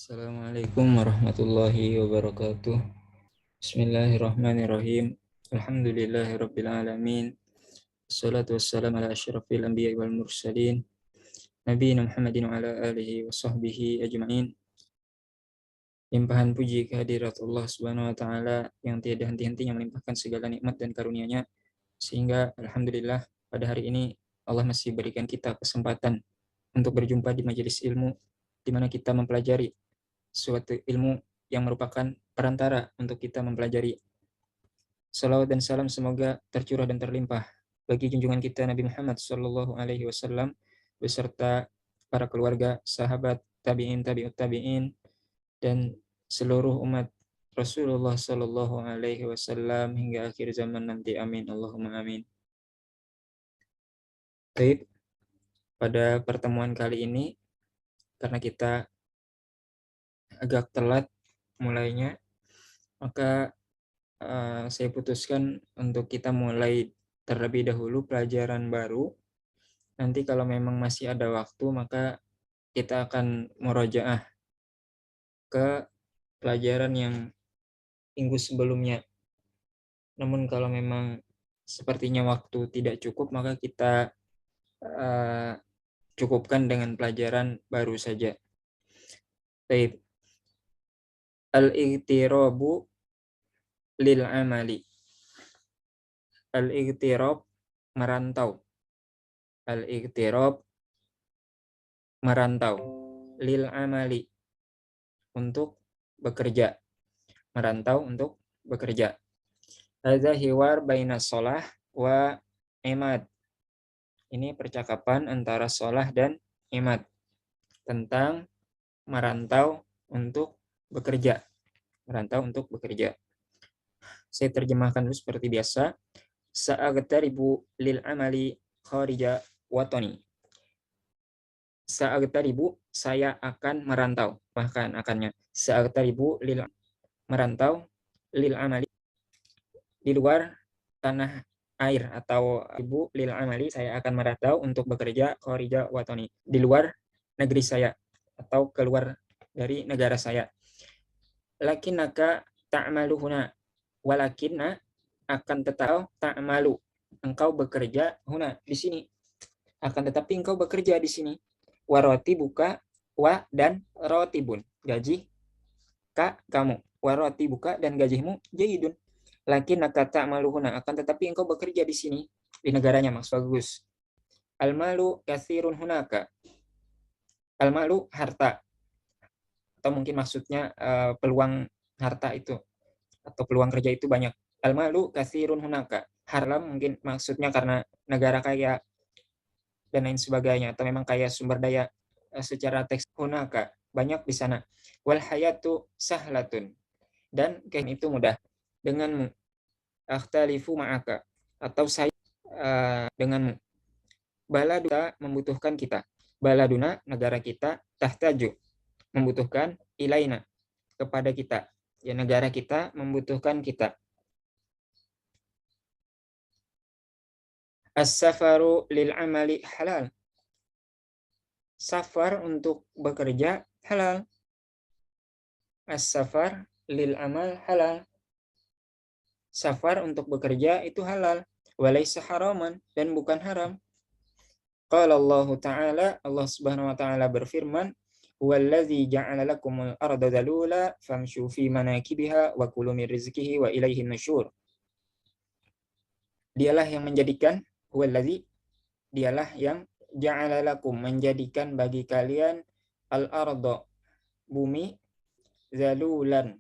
Assalamualaikum warahmatullahi wabarakatuh. Bismillahirrahmanirrahim. Alhamdulillahirabbil alamin. Wassalatu wassalamu ala asyrafil anbiya'i wal mursalin nabiyina Muhammadin wa ala alihi wa sahbihi ajmain. Limpahan puji kehadirat Allah Subhanahu wa taala yang tiada henti-hentinya melimpahkan segala nikmat dan karunia-Nya, sehingga alhamdulillah pada hari ini Allah masih berikan kita kesempatan untuk berjumpa di majelis ilmu di mana kita mempelajari suatu ilmu yang merupakan perantara untuk kita mempelajari. Salawat dan salam semoga tercurah dan terlimpah bagi junjungan kita Nabi Muhammad Sallallahu Alaihi Wasallam beserta para keluarga, sahabat, tabiin, tabiut tabiin, dan seluruh umat Rasulullah Sallallahu Alaihi Wasallam hingga akhir zaman nanti. Amin. Allahumma amin. Baik, pada pertemuan kali ini karena kita agak telat mulainya, maka saya putuskan untuk kita mulai terlebih dahulu pelajaran baru. Nanti kalau memang masih ada waktu, maka kita akan murojaah ke pelajaran yang minggu sebelumnya. Namun kalau memang sepertinya waktu tidak cukup, maka kita cukupkan dengan pelajaran baru saja. Baik. Al-igtirabu lil amali. Al-igtirab merantau. Al-igtirab merantau. Lil amali untuk bekerja. Merantau untuk bekerja. Hadza hiwar baina shalah wa imad. Ini percakapan antara shalah dan imad tentang merantau untuk bekerja. Merantau untuk bekerja. Saya terjemahkan dulu seperti biasa. Sa'agtaribu lil amali kharija watani. Sa'agtaribu, saya akan merantau. Bahkan akannya. Sa'agtaribu lil merantau lil amali di luar tanah air, atau ibu lil amali, saya akan merantau untuk bekerja kharija watani, di luar negeri saya atau keluar dari negara saya. Lakinnaka ta'malu huna, walakinna akan tetap ta'malu, engkau bekerja huna di sini, akan tetapi engkau bekerja di sini. Waroti buka wa dan rotibun, gaji ka kamu, waroti buka dan gajimu jayidun. Lakinnaka ta'malu huna, akan tetapi engkau bekerja di sini, di negaranya, maksud bagus. Al-malu katsirun hunaka. Al-malu harta, atau mungkin maksudnya peluang harta itu atau peluang kerja itu banyak. Al-malu katsirun hunaka. Harlam mungkin maksudnya karena negara kaya dan lain sebagainya, atau memang kaya sumber daya secara teks. Hunaka, banyak di sana. Wal hayatu sahlatun, dan kain itu mudah denganmu. Akhtalifu ma'aka, atau saya denganmu. Baladuna, membutuhkan kita. Baladuna, negara kita. Tahtaju, membutuhkan. Ilaina, kepada kita. Ya, negara kita membutuhkan kita. As-safaru lil amali halal. Safar untuk bekerja halal. As-safar lil amal halal. Safar untuk bekerja itu halal. Walaysa haraman, dan bukan haram. Qala Allah Ta'ala, Allah Subhanahu wa taala berfirman, "Huwallazi ja'ala lakumul arda dalula famshu fi manakibiha wa kulu min rizqihi wa ilaihin nusyur." Dialah yang menjadikan, huwallazi, dialah yang ja'ala lakum, menjadikan bagi kalian, al-arda, bumi, zalulan,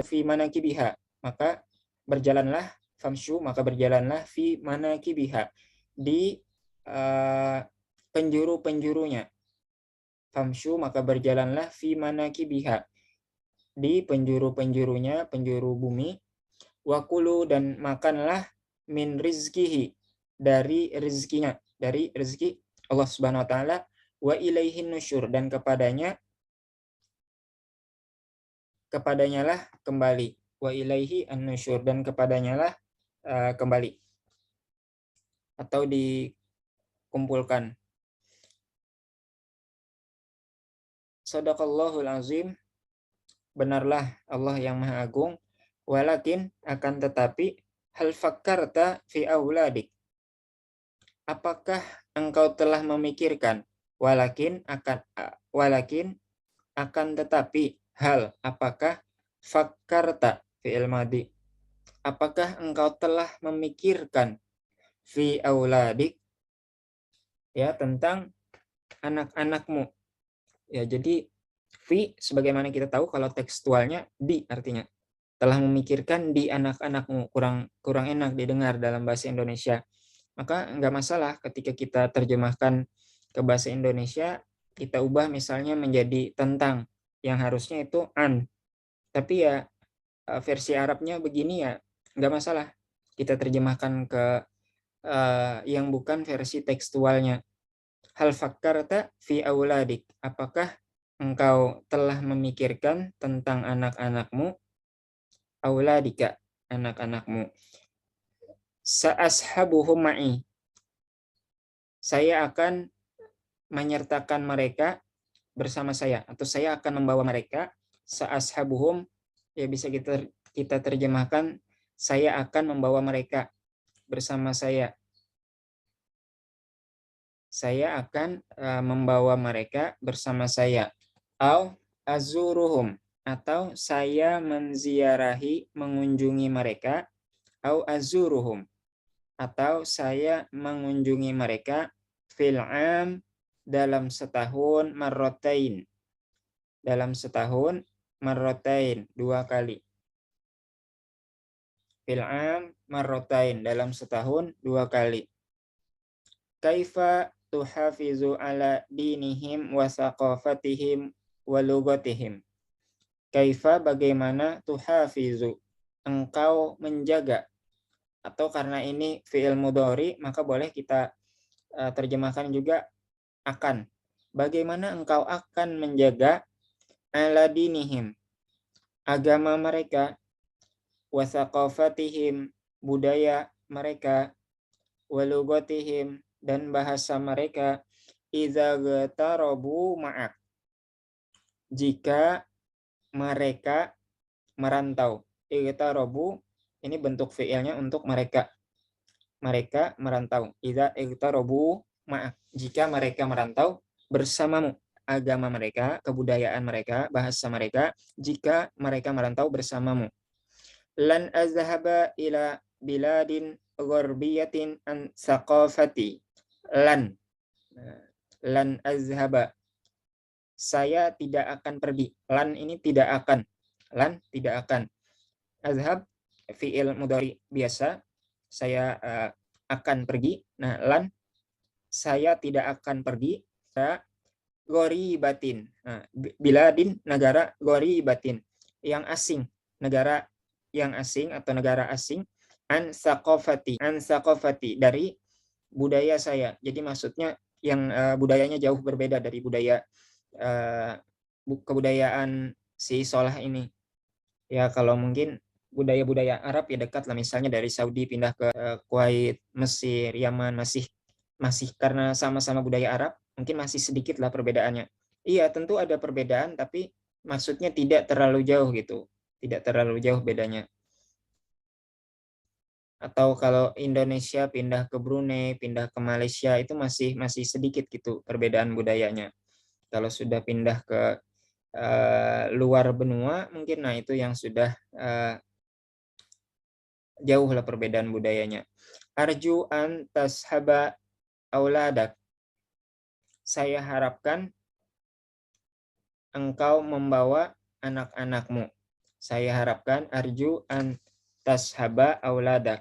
fi manakibiha, maka berjalanlah, famshu, maka berjalanlah, fi manakibiha, di penjuru-penjurunya. Famshu, maka berjalanlah, fi manakibiha, di penjuru-penjurunya, penjuru bumi. Wakulu, dan makanlah, min rizkihi, dari rezekinya, dari rezeki Allah Subhanahu wa taala. Wa ilaihin nusyur, dan kepadanya lah kembali. Wa ilaihi an-nusyur, dan kepadanya lah kembali atau dikumpulkan. Shadaqallahul azim, benarlah Allah yang Maha Agung. Walakin, akan tetapi, hal fakkarta fi auladik, apakah engkau telah memikirkan? Walakin akan tetapi, hal apakah, fakkarta fi'il madi, apakah engkau telah memikirkan fi auladik, ya, tentang anak-anakmu. Ya, jadi fi sebagaimana kita tahu kalau tekstualnya di, artinya telah memikirkan di anak-anakmu, kurang enak didengar dalam bahasa Indonesia. Maka nggak masalah ketika kita terjemahkan ke bahasa Indonesia, kita ubah misalnya menjadi tentang, yang harusnya itu an. Tapi ya versi Arabnya begini, ya nggak masalah. Kita terjemahkan ke yang bukan versi tekstualnya. Hal fakkarta fi auladik, apakah engkau telah memikirkan tentang anak-anakmu, auladika, anak-anakmu. Sa'ashabuhum ma'i, saya akan menyertakan mereka bersama saya, atau saya akan membawa mereka. Sa'ashabuhum, ya bisa kita terjemahkan, saya akan membawa mereka bersama saya. Saya akan membawa mereka bersama saya. Au azuruhum, atau saya menziarahi, mengunjungi mereka. Au azuruhum, atau saya mengunjungi mereka. Fil am, dalam setahun. Marrotain, dalam setahun. Marrotain, 2 kali. Fil am marrotain, dalam setahun 2 kali. Kaifa tuhafizu ala dinihim wa saqafatihim wa lugatihim. Kaifa, bagaimana, tuhafizu, engkau menjaga, atau karena ini fi'il mudhari maka boleh kita terjemahkan juga akan. Bagaimana engkau akan menjaga ala dinihim, agama mereka, wa saqafatihim, budaya mereka, wa lugatihim, dan bahasa mereka, idza gatarabu ma'ak, jika mereka merantau. Igtarabu, ini bentuk fi'ilnya untuk mereka. Mereka merantau. Idza igtarabu ma'ak, jika mereka merantau bersamamu, agama mereka, kebudayaan mereka, bahasa mereka, jika mereka merantau bersamamu. Lan azhaba ila biladin gharbiyatin an saqafati. Lan azhaba, saya tidak akan pergi. Lan ini tidak akan. Lan tidak akan. Azhab fi'il mudhari biasa, saya akan pergi. Nah, lan, saya tidak akan pergi. Saya ghoribatin. Nah, biladin, negara, ghoribatin, yang asing, negara yang asing atau negara asing. An saqafati, dari budaya saya. Jadi maksudnya yang budayanya jauh berbeda dari budaya kebudayaan si Solah ini. Ya kalau mungkin budaya-budaya Arab ya dekat lah, misalnya dari Saudi pindah ke Kuwait, Mesir, Yaman, masih karena sama-sama budaya Arab, mungkin masih sedikit lah perbedaannya. Iya, tentu ada perbedaan, tapi maksudnya tidak terlalu jauh gitu. Tidak terlalu jauh bedanya. Atau kalau Indonesia pindah ke Brunei, pindah ke Malaysia, itu masih sedikit gitu perbedaan budayanya. Kalau sudah pindah ke luar benua, mungkin nah itu yang sudah jauh lah perbedaan budayanya. Arju an tashaba auladak, saya harapkan engkau membawa anak-anakmu. Saya harapkan, arju an tashaba auladak,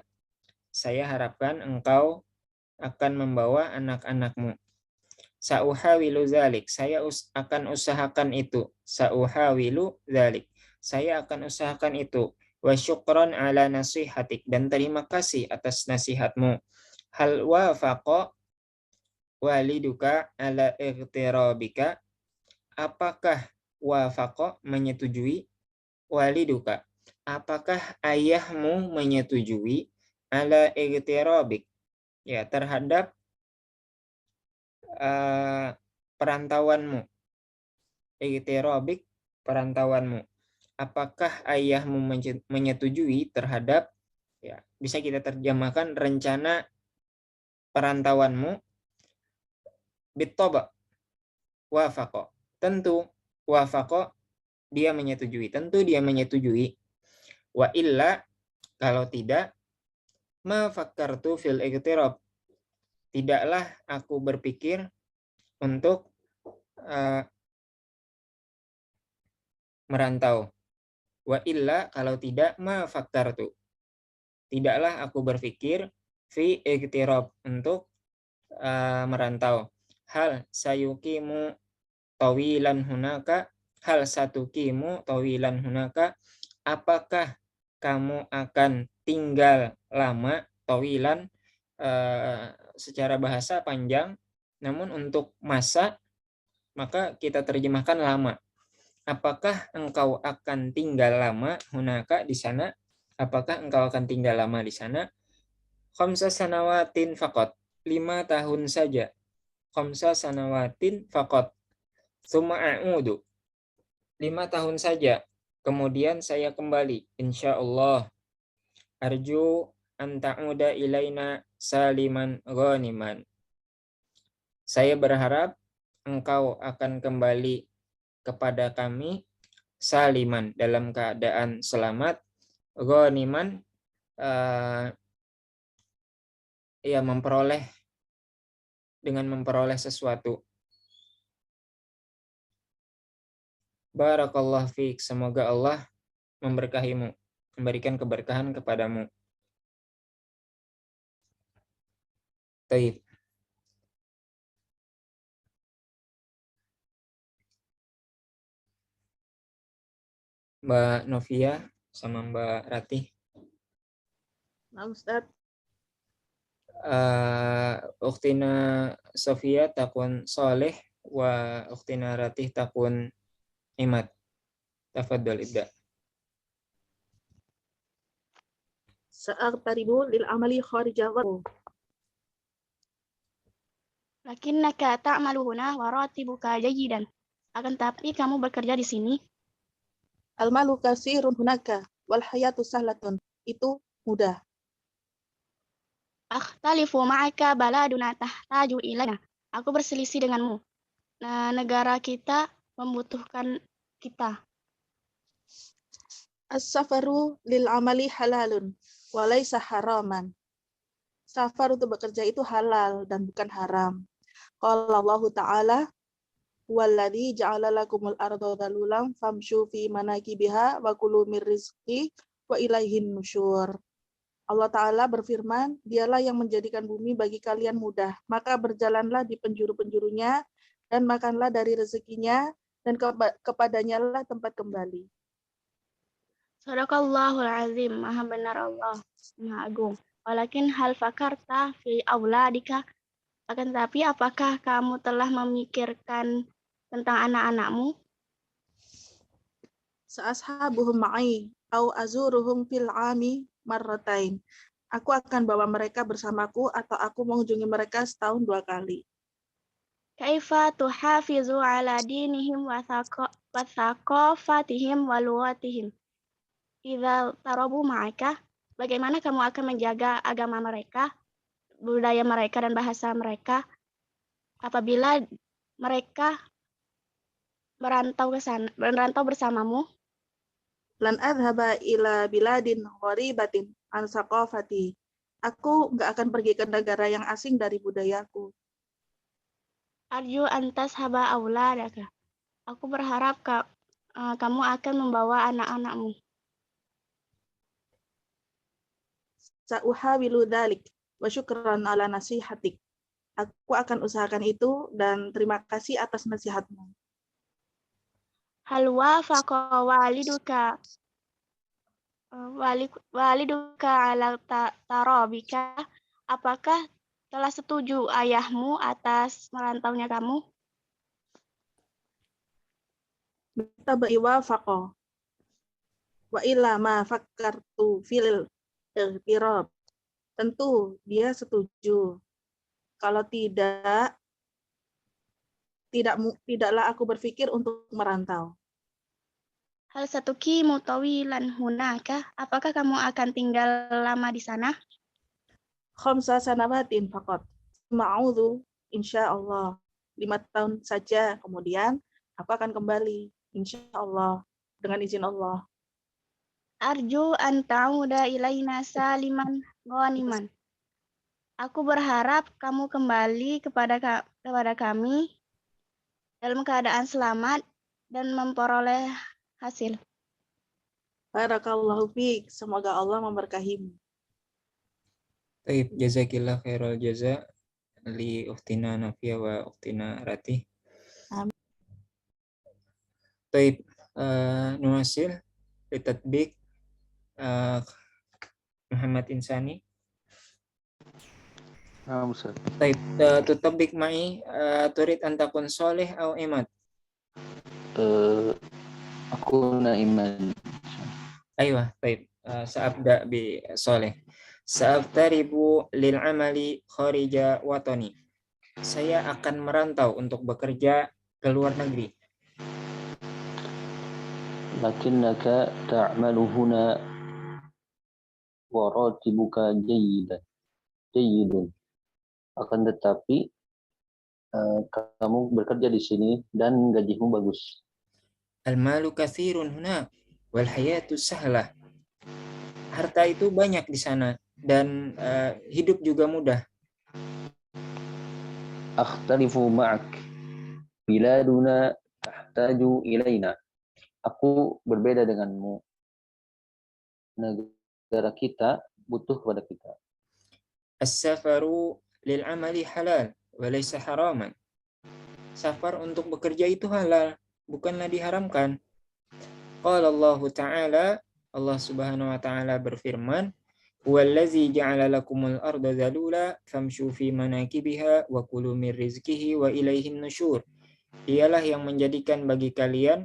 saya harapkan engkau akan membawa anak-anakmu. Sa'uhawilu zalik, saya akan usahakan itu. Sa'uhawilu zalik, saya akan usahakan itu. Wa syukran ala nasihatik, dan terima kasih atas nasihatmu. Hal wafaqa waliduka ala ightirabika, apakah wafaqa, menyetujui, waliduka, apakah ayahmu menyetujui, ala ightirabik, ya, terhadap perantauanmu. i'tirabik, perantauanmu. Apakah ayahmu menyetujui terhadap, ya, bisa kita terjemahkan rencana perantauanmu. Bittoba, wafaqo. Tentu, wafaqo, dia menyetujui. Tentu dia menyetujui. Wa illa, kalau tidak, ma fakkartu fil iqtirab. Tidaklah aku berpikir untuk merantau. Wa illa, kalau tidak, ma fakkartu. Tidaklah aku berpikir fi iqtirab, untuk merantau. Hal sayukimu tawilan hunaka, hal satukimu tawilan hunaka, apakah kamu akan tinggal lama, tawilan secara bahasa panjang, namun untuk masa maka kita terjemahkan lama. Apakah engkau akan tinggal lama hunaka, di sana? Apakah engkau akan tinggal lama di sana? Khamsa sanawatin faqat, 5 tahun saja. Khamsa sanawatin faqat. Tsumma a'udu, 5 tahun saja. Kemudian saya kembali, insyaallah. Arju an ta'uda ilaina saliman ghaniman. Saya berharap engkau akan kembali kepada kami saliman, dalam keadaan selamat, ghaniman, ya, dengan memperoleh sesuatu. Barakallah fiik, semoga Allah memberkahimu, memberikan keberkahan kepadamu. Taib. Mbak Novia sama Mbak Ratih. Nah, Ustaz. Ukhtina Sofia takun soleh, wa ukhtina Ratih takun Imad. Tafadhol ibda. Sa'aqtaribu lil amali kharija dharf. Lakinnaka ta'malu huna wa ratibuka jayidan. Akan tapi kamu bekerja di sini. Al-malu kasirun hunaka wal hayatu sahlatun. Itu mudah. Akhtalifu ma'aka baladuna tahtaju ilaina. Aku berselisih denganmu. Nah, negara kita membutuhkan kita. As-safaru lil amali halalun wa laisa haraman. Safar untuk bekerja itu halal dan bukan haram. Qala Allah Ta'ala, "Walladzi ja'ala lakumul arda dhalulan famshu fi manakibiha wa kulu mir rizqi wa ilaihin nusyur." Allah Ta'ala berfirman, dialah yang menjadikan bumi bagi kalian mudah, maka berjalanlah di penjuru-penjurunya dan makanlah dari rezekinya dan kepadanya lah tempat kembali. Sadaqallahul azim, maha benar Allah, maha agung. Walakin hal fakarta fi auladika. Akan tetapi apakah kamu telah memikirkan tentang anak-anakmu? Sa'ashabuhum ma'i au azuruhum fil 'ami marratain. Aku akan bawa mereka bersamaku atau aku mengunjungi mereka setahun 2 kali. Kaifa tuhafizu ala dinihim wa thaqafatihim wa lughatihim? Idza tarabu ma'aka, bagaimana kamu akan menjaga agama mereka, budaya mereka dan bahasa mereka apabila mereka merantau bersamamu? Lan adhaba ila biladin gharibatin an saqafati. Aku nggak akan pergi ke negara yang asing dari budayaku. Arju antas haba auladaka. Aku berharap kamu akan membawa anak-anakmu. Sa'uhawilu dzalik wa syukran ala nasihatik. Aku akan usahakan itu dan terima kasih atas nasihatmu. Hal wafaqa waliduka ala tarabika. Apakah telah setuju ayahmu atas merantaunya kamu? Tabai wafaqa wa illa ma fakkartu fil ightirab. Tentu dia setuju. Kalau tidak, tidaklah aku berpikir untuk merantau. Hal satuki mutawilan hunaka, apakah kamu akan tinggal lama di sana? Khamsa sanawatin faqat. Ma'udhu insyaallah 5 tahun saja, kemudian aku akan kembali insyaallah dengan izin Allah. Arju an ta'uda ilaina saliman ghaniman. Aku berharap kamu kembali kepada kami dalam keadaan selamat dan memperoleh hasil. Barakallahu fiik, semoga Allah memberkahimu. Taib, jazakillah khairal jaza li ukhtina Nafia wa ukhtina Ratih. Amin. Taib, nuwasil litatbik Muhammad Insani. Ustaz. Taib, tutabik ma'i turid an takun soleh au imad. Aku iman. Aywa, taib. Sa'abda bi soleh. Sa'aftaribu lil amali kharija watani. Saya akan merantau untuk bekerja ke luar negeri. Lakinnaka ta'malu huna wa ratibuka jayyidun. Akan tetapi kamu bekerja di sini dan gajimu bagus. Al-malu katsirun huna wal hayatu sahlah. Harta itu banyak di sana dan hidup juga mudah. Akhtalifu ma'ak. Biladuna tahtaju ilaina. Aku berbeda denganmu. Negara kita butuh kepada kita. As-safaru lil amali halal wa laysa haraman. Safar untuk bekerja itu halal, bukanlah diharamkan. Qala Allah Ta'ala, Allah Subhanahu wa taala berfirman, "Huwallazi ja'ala lakumul arda zalula famshu fi manakibiha wa kulu min rizqihi wa ilaihin nusyur." Dialah yang menjadikan bagi kalian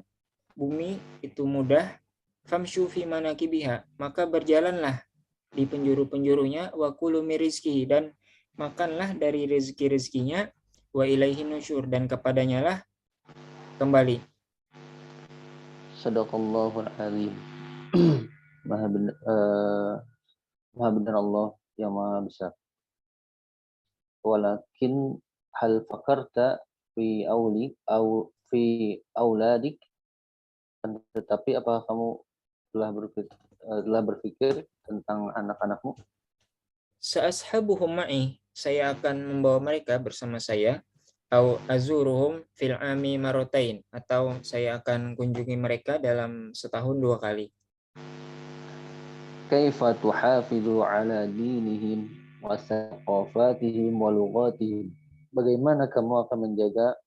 bumi itu mudah, famshu fi manakibiha, maka berjalanlah di penjuru-penjurunya, wa kulu min rizqihi, dan makanlah dari rezeki-rezekinya, wa ilaihin nusyur, dan kepadanya lah kembali. Sadaqallahul azim. Maha benar Allah yang maha besar. Walakin hal fakarta fi auladik, tetapi apakah kamu telah berpikir tentang anak-anakmu? Sa'ashabuhum ma'i, saya akan membawa mereka bersama saya, au azuruhum fil ami marotain, atau saya akan kunjungi mereka dalam setahun 2 kali. Kaifa tuhafizu ala dinihim wa saqafatihim wa lughatihim. Bagaimana kamu akan menjaga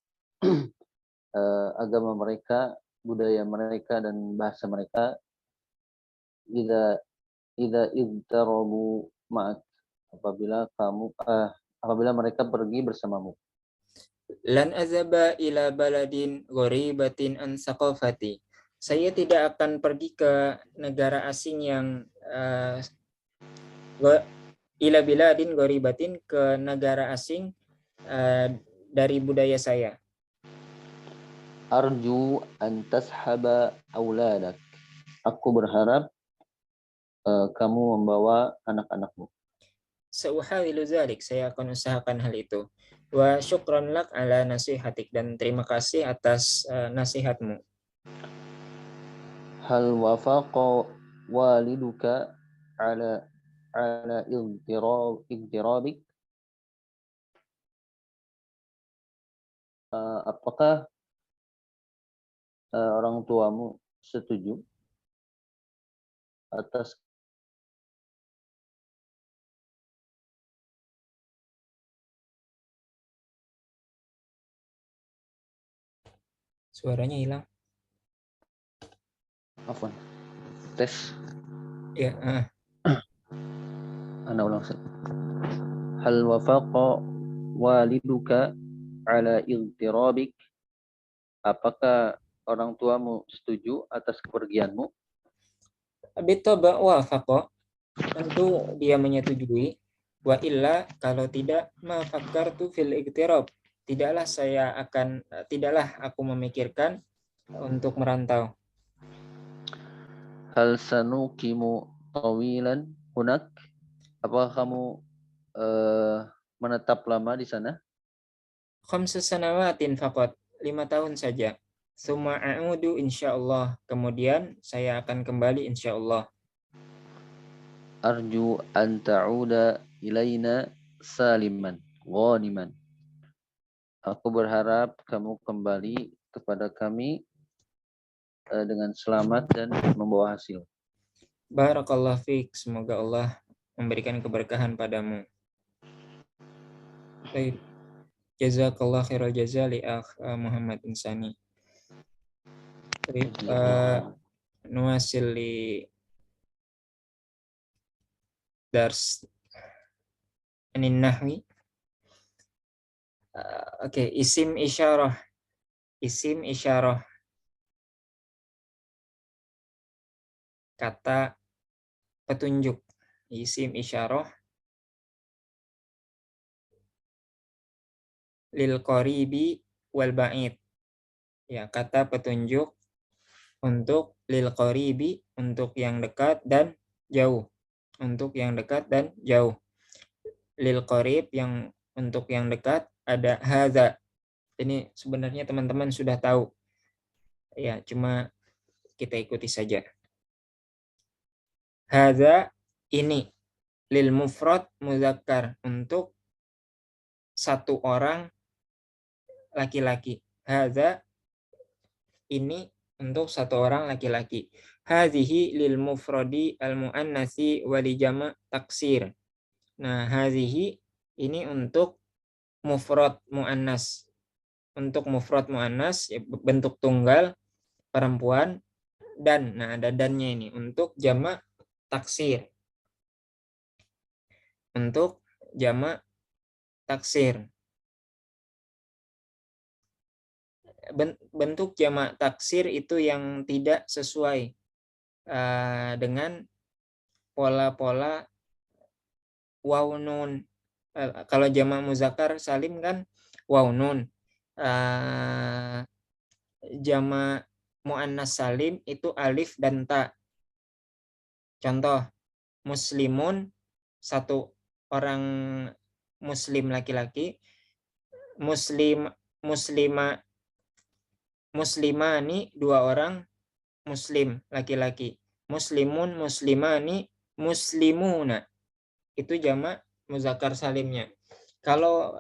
agama mereka, budaya mereka, dan bahasa mereka idza iddarabu ma'ak, apabila mereka pergi bersamamu. Lan azaba ila baladin gharibatin an saqafati. Saya tidak akan pergi ke negara asing yang ila biladin gharibatin, ke negara asing dari budaya saya. Arju an tashaba auladak. Aku berharap kamu membawa anak-anakmu. Seuhawilu zalik, saya akan usahakan hal itu. Wa syukran lak ala nasihatik, dan terima kasih atas nasihatmu. Hal wafaqa waliduka ala igtirabik. Apakah orang tuamu setuju atas Suaranya hilang. Afwan. Tes. Ya, Ana ulang. Hal wafaqa waliduka ala igtirabik. Apakah orang tuamu setuju atas kepergianmu? bitaba wafaqa, tentu dia menyetujui. Wa illa, kalau tidak, ma fakkartu fil iktirab, tidaklah aku memikirkan untuk merantau. Hal sanukimu tawilan hunak? Apakah kamu menetap lama di sana? Khamsu sanawatin faqat, 5 tahun saja. Summa a'udu insyaallah, kemudian saya akan kembali insyaallah. Arju an ta'uda ilaina saliman ghaniman. Aku berharap kamu kembali kepada kami dengan selamat dan membawa hasil. Barakallah fiik, semoga Allah memberikan keberkahan padamu. Baik. Jazakallah khairal jaza li akh Muhammad Insani. Baik, nuasil li dars anin nahwi. Oke, isim isyarah. Isim isyarah. Kata petunjuk. Isim isyarah lil qaribi wal ba'id. Ya, kata petunjuk untuk lil qaribi, untuk yang dekat dan jauh. Untuk yang dekat dan jauh. Lil qarib, yang untuk yang dekat ada hadza. Ini sebenarnya teman-teman sudah tahu. Ya, cuma kita ikuti saja. Hadza, ini. Lil mufrad muzakkar, untuk satu orang laki-laki. Hadza, ini untuk satu orang laki-laki. Hazihi lil mufradi al muannasi wa li jama' taksir. Nah, hazihi ini untuk mufrad muannas. Untuk mufrad muannas bentuk tunggal perempuan, dan nah ada dannya ini untuk jama' taksir. Untuk jama' taksir. Bentuk jama' taksir itu yang tidak sesuai dengan pola-pola waw nun. Kalau jama' muzakkar salim kan waw nun. Jama' muannas salim itu alif dan ta. Contoh, muslimun, satu orang muslim laki-laki, muslimani, dua orang muslim laki-laki, muslimun, muslimani, muslimuna, itu jamak muzakkar salimnya. Kalau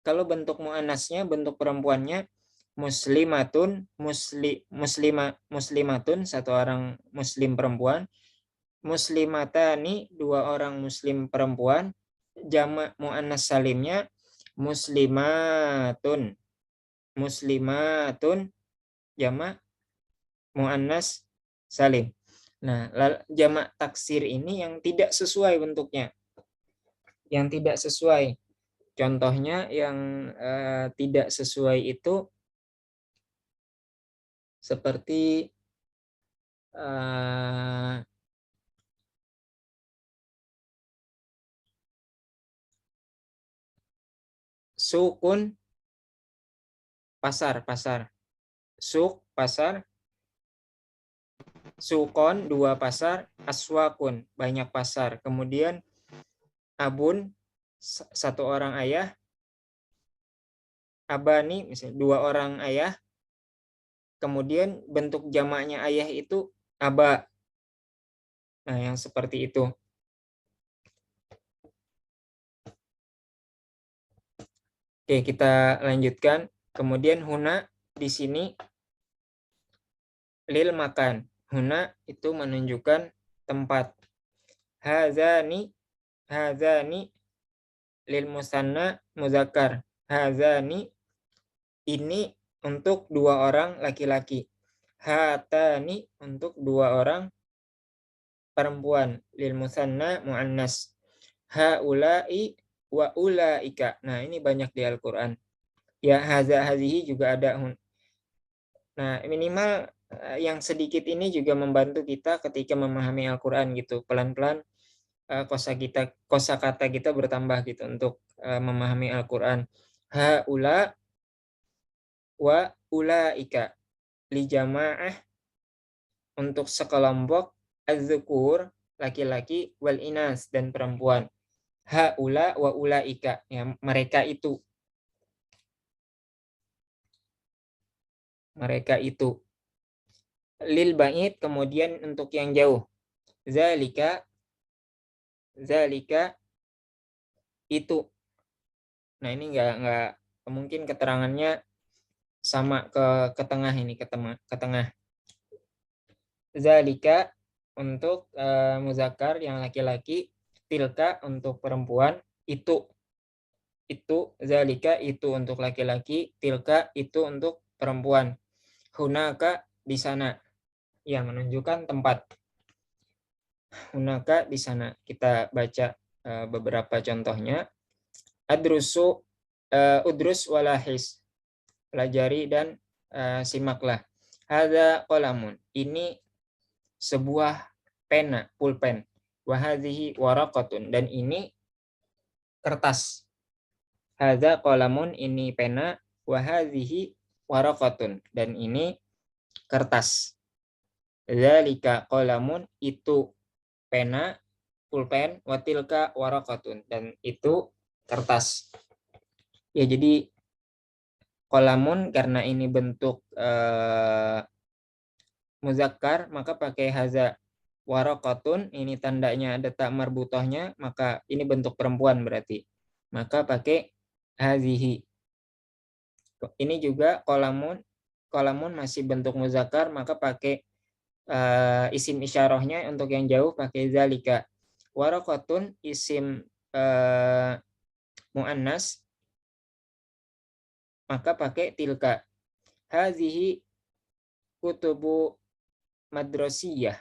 kalau bentuk muannasnya, bentuk perempuannya muslimatun, muslimatun, satu orang muslim perempuan, muslimatani, dua orang muslim perempuan, jamak muannas salimnya muslimatun. Muslimatun jamak muannas salim. Nah, jamak taksir ini yang tidak sesuai bentuknya. Yang tidak sesuai. Contohnya yang tidak sesuai itu seperti sukun, pasar. Suk, pasar. Sukon, dua pasar. Aswakun, banyak pasar. Kemudian abun, satu orang ayah. Abani, misalnya dua orang ayah. Kemudian bentuk jamaknya ayah itu aba. Nah, yang seperti itu. Oke, kita lanjutkan. Kemudian huna di sini lil makan. Huna itu menunjukkan tempat. Hazani lil musanna muzakkar. Hazani ini untuk dua orang laki-laki. Hatani untuk dua orang perempuan. Lil musanna muannas. Haula'i wa ulaika. Nah, ini banyak di Al-Qur'an. Ya, haza hazihi juga ada. Nah, minimal yang sedikit ini juga membantu kita ketika memahami Al-Qur'an gitu. Pelan-pelan kosakata kita bertambah gitu untuk memahami Al-Qur'an. haula wa ulaika li jamaah untuk sekelompok az-zukur laki-laki wal inas dan perempuan. Haula wa ulaika ya mereka itu. Mereka itu. Lil ba'id kemudian untuk yang jauh. Zalika itu. Nah, ini enggak mungkin keterangannya sama ke tengah ini ke tengah. Zalika untuk muzakkar yang laki-laki, tilka untuk perempuan, itu zalika itu untuk laki-laki, tilka itu untuk perempuan. Hunaka di sana. Ya, menunjukkan tempat. Hunaka di sana. Kita baca beberapa contohnya. Adrusu udrus walahis. Pelajari dan simaklah. Hadza qalamun. Ini sebuah pena, pulpen. Wa hadhihi waraqatun, dan ini kertas. Hadza qalamun, ini pena. Wa hadhihi waraqatun, dan ini kertas. Dzalika qalamun, itu pena, pulpen, wa tilka waraqatun, dan itu kertas. Ya, jadi qalamun karena ini bentuk muzakkar maka pakai haza. Waraqatun ini tandanya ada ta marbutohnya, maka ini bentuk perempuan berarti. Maka pakai hazihi. Ini juga qalamun masih bentuk muzakkar maka pakai isim isyarahnya untuk yang jauh pakai zalika. Waraqatun isim muannas maka pakai tilka. Hazihi kutubu madrasiyah.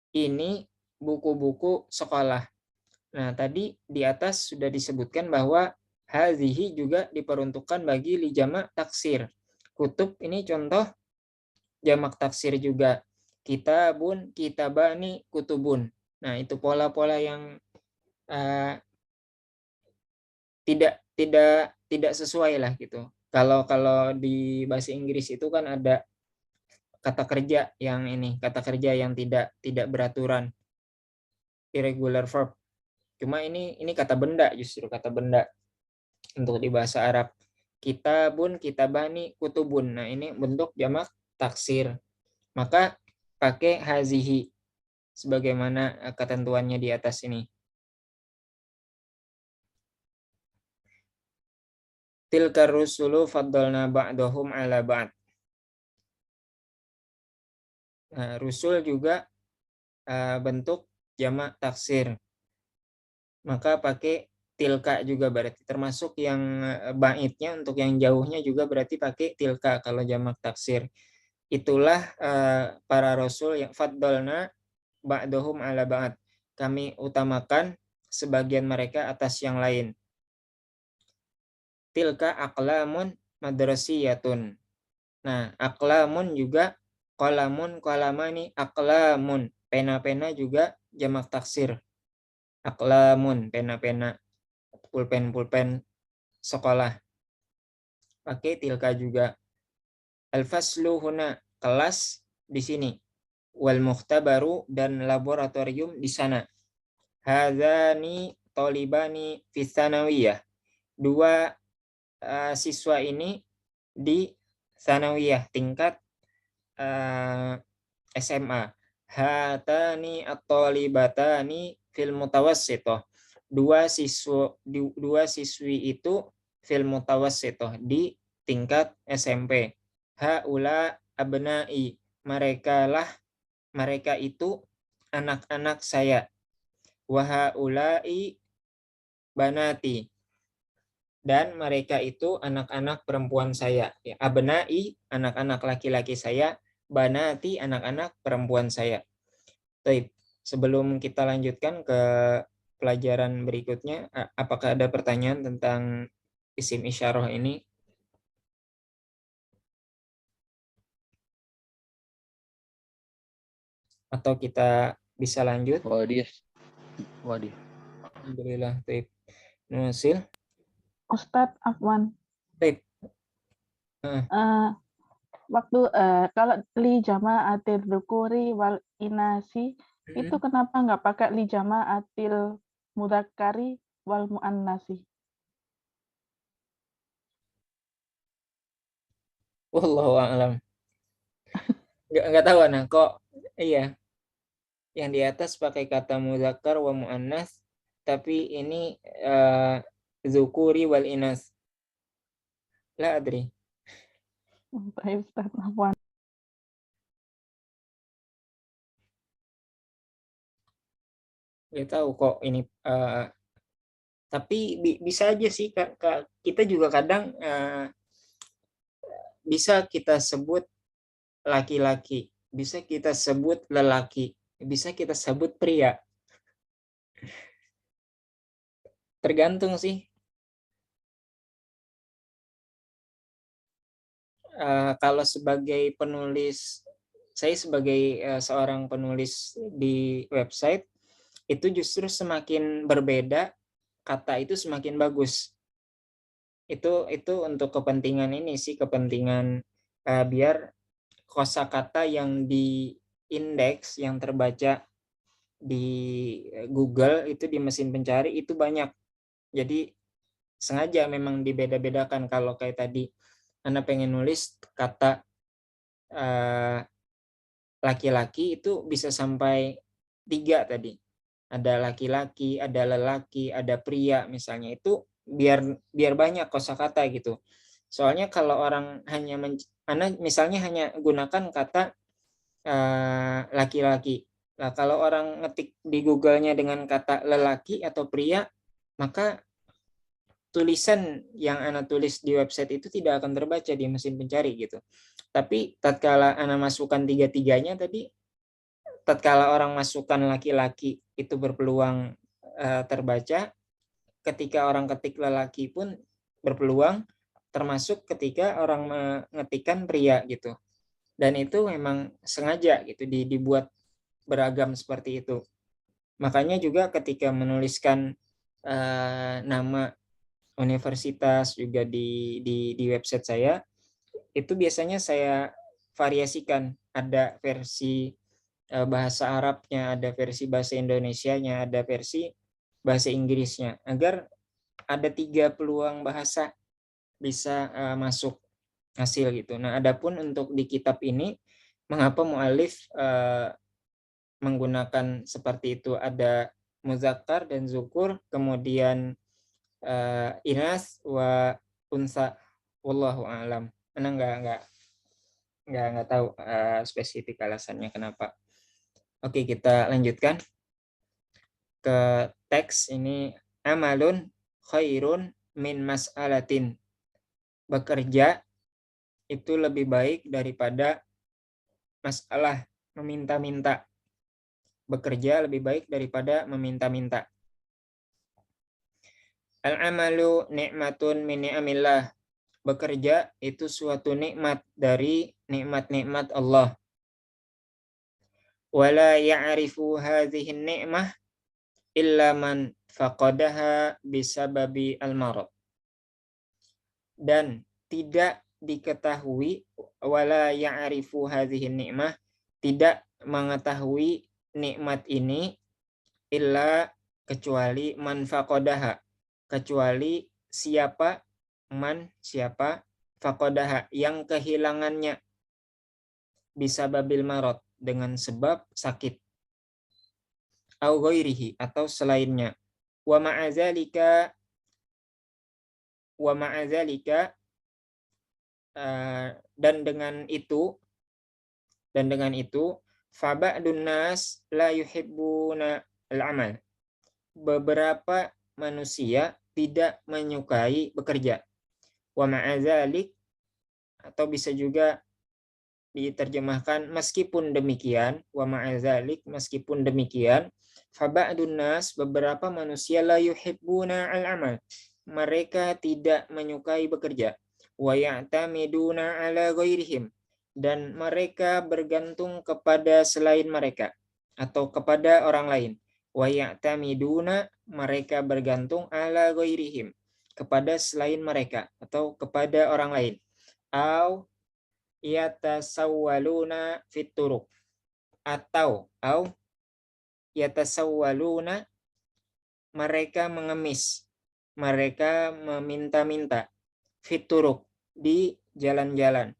Ini buku-buku sekolah. Nah, tadi di atas sudah disebutkan bahwa hazihi juga diperuntukkan bagi li jamak taksir. Kutub ini contoh jamak taksir juga. Kitabun, kitabani, kutubun. Nah, itu pola-pola yang tidak sesuai lah gitu. Kalau di bahasa Inggris itu kan ada kata kerja yang tidak beraturan, irregular verb. Cuma ini kata benda, justru kata benda untuk di bahasa Arab. Kitabun, kitabani, kutubun. Nah, ini bentuk jamak taksir. Maka pakai hazihi sebagaimana ketentuannya di atas ini. Tilkar rusulu faddalna ba'dahum ala ba'd. Nah, rusul juga bentuk jamak taksir. Maka pakai tilka juga berarti, termasuk yang baitnya untuk yang jauhnya juga berarti pakai tilka kalau jamak taksir. Itulah para rasul yang faddalna ba'dahum ala ba'd. Kami utamakan sebagian mereka atas yang lain. Tilka aqlamun madrasiyatun. Nah, aqlamun juga qalamun, qalamani, aqlamun. Pena-pena juga jamak taksir. Aqlamun, pena-pena, pulpen-pulpen sekolah. Pakai tilka juga. Al-faslu huna, kelas di sini. Wal mukhtabaru, dan laboratorium di sana. Hadzani talibani fi tsanawiyah. Dua siswa ini di tsanawiyah, tingkat SMA. Hatani at-talibatani fil mutawassithah. Dua siswi itu fil mutawassithah, di tingkat SMP. Haula abnai, mereka itu anak-anak saya. Wa haulai banati, dan mereka itu anak-anak perempuan saya. Ya, abnai, anak-anak laki-laki saya. Banati, anak-anak perempuan saya. Baik, sebelum kita lanjutkan ke pelajaran berikutnya, apakah ada pertanyaan tentang isim isyarah ini? Atau kita bisa lanjut? Wadih. Alhamdulillah. Baik. Nusil. Ustadz Afwan. Baik. Waktu kalau li jama'atil dzukuri wal inasi itu kenapa nggak pakai li jama'atil mudzakkari wal muannasi? Wallahu a'lam. Nggak tahu nah kok iya yang di atas pakai kata mudzakkar wa muannas tapi ini dzukuri wal inas. La adri. Baik, Ustadz Afwan. Nggak tahu kok ini tapi bisa aja sih kita juga kadang bisa kita sebut laki-laki, bisa kita sebut lelaki, bisa kita sebut pria. Tergantung sih. Kalau sebagai penulis, saya sebagai seorang penulis di website, itu justru semakin berbeda, kata itu semakin bagus. Itu untuk kepentingan ini sih, kepentingan biar kosakata yang diindeks, yang terbaca di Google itu di mesin pencari itu banyak. Jadi sengaja memang dibeda-bedakan. Kalau kayak tadi Anda pengen nulis kata laki-laki itu bisa sampai 3 tadi. Ada laki-laki, ada lelaki, ada pria misalnya. Itu biar banyak kosakata gitu. Soalnya kalau orang hanya Anda misalnya hanya gunakan kata laki-laki. Nah, kalau orang ngetik di Google-nya dengan kata lelaki atau pria, maka tulisan yang Anda tulis di website itu tidak akan terbaca di mesin pencari gitu. Tapi tatkala Anda masukkan 3-3-nya tadi, tatkala orang masukkan laki-laki itu berpeluang terbaca, ketika orang ketik lelaki pun berpeluang, termasuk ketika orang mengetikkan pria gitu. Dan itu memang sengaja gitu dibuat beragam seperti itu. Makanya juga ketika menuliskan nama universitas juga di website saya, itu biasanya saya variasikan. Ada versi bahasa Arabnya, ada versi bahasa Indonesianya, ada versi bahasa Inggrisnya, agar ada 3 peluang bahasa bisa masuk hasil gitu. Nah, adapun untuk di kitab ini, mengapa mu'alif menggunakan seperti itu, ada muzakkar dan zukur, kemudian inas wa unsa, wallahu a'lam. Karena nggak tahu spesifik alasannya kenapa. Oke, kita lanjutkan ke teks ini. Amalun khairun min mas'alatin. Bekerja itu lebih baik daripada masalah, meminta-minta. Bekerja lebih baik daripada meminta-minta. Al-amalu ni'matun min ni'amillah. Bekerja itu suatu nikmat dari nikmat-nikmat Allah. Wala ya'rifu hadhihi ni'mah illa man faqadaha bisababi al-marad. Dan tidak diketahui, wala ya'rifu hadhihi ni'mah, tidak mengetahui nikmat ini, illa kecuali man faqadaha, kecuali siapa faqadaha yang kehilangannya, bisababil marad dengan sebab sakit, au ghairihi atau selainnya, wa ma'azalika dan dengan itu fa ba'dun nas la yuhibbuna al-amal. Beberapa manusia tidak menyukai bekerja. Wa ma'azalik, atau bisa juga diterjemahkan meskipun demikian, wa ma'azalik, meskipun demikian, fa ba'dun nas, beberapa manusia la yuhibbuna al-amal, mereka tidak menyukai bekerja. Wa ya'tamiduna ala ghairihim, dan mereka bergantung kepada selain mereka atau kepada orang lain. Wa ya'tamiduna, mereka bergantung ala ghairihim, kepada selain mereka atau kepada orang lain. Au yatasawwaluna fit turuq, atau yatasawwaluna, mereka mengemis, mereka meminta-minta, fit turuq, di jalan-jalan.